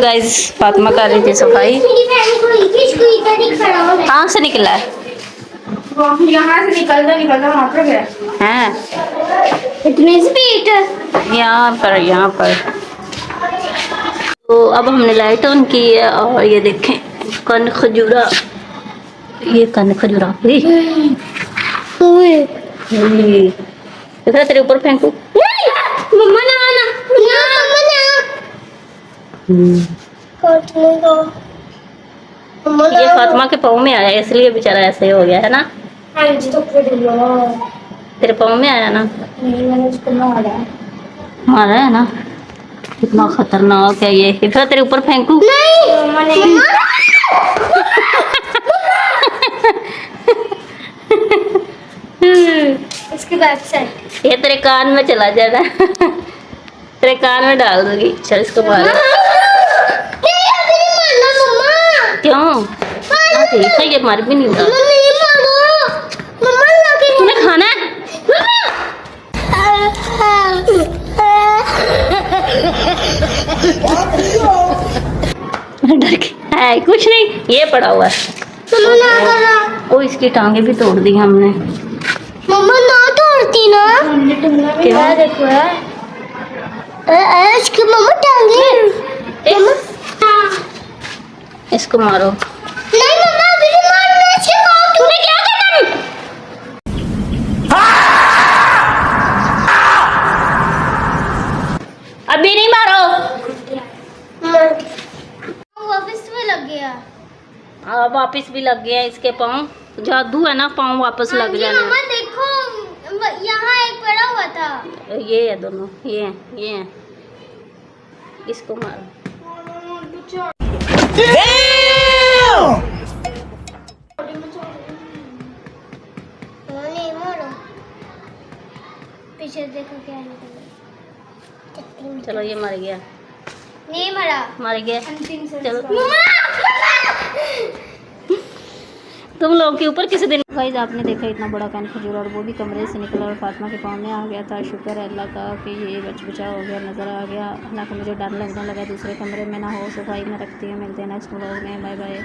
Guys Fatima कर रही थी सफाई। कहाँ से निकला है? यहाँ से निकलता निकलता वहाँ पर गया हैं इतनी स्पीड। यहाँ पर तो अब हमने लाइट ऑन की है और ये देखें कन खजूरा, ये कन खजूरा तेरे ऊपर फेंकू। मम्मा ना आना मम्मा ना ये फातिमा के पाँव में आया इसलिए बेचारा ऐसे हो गया है ना। हाँ जी तो तेरे पाँव में आया ना। नहीं मैंने उसको मारा है ना। कितना खतरनाक है ये। फिर तेरे ऊपर फेंकू। नहीं मम्मा ने इसके बैक साइड ये तेरे कान में चला जाना। तेरे कान में डाल दूंगी। चल इसको मारो। क्यों ठीक है, ये मर भी नहीं होता। तूने खाना है? डर के है कुछ नहीं, ये पड़ा हुआ है। ओ इसकी टांगे भी तोड़ दी हमने। मम्मा ना तोड़ती ना। क्या देखो इसकी मम्मा टांगे। इसको मारो। नहीं मम्मा अभी नहीं मारना इसके। तूने क्या करना? अभी नहीं मारो। वापस में लग गया। वापस भी लग गया इसके पाँव। जादू है ना, पाँव वापस लग जाना। मम्मा देखो यहाँ एक पड़ा हुआ था। ये है दोनों, ये है। इसको मारो। नहीं मारो, पीछे देखो क्या निकला। चलो ये मर गया। नहीं मरा, मर गया। अंतिम चलो संस्कार। तुम लोग के ऊपर किसी दिन। गाइस आपने देखा इतना बड़ा कान खजूर और वो भी कमरे से निकला और फातिमा के पाँव में आ गया था। शुक्र है अल्लाह का कि ये बचा हो गया, नज़र आ गया। हालांकि मुझे डर लगने लगा दूसरे कमरे में ना हो। सफाई में रखती है। मिलते हैं नेक्स्ट व्लॉग में। Bye bye.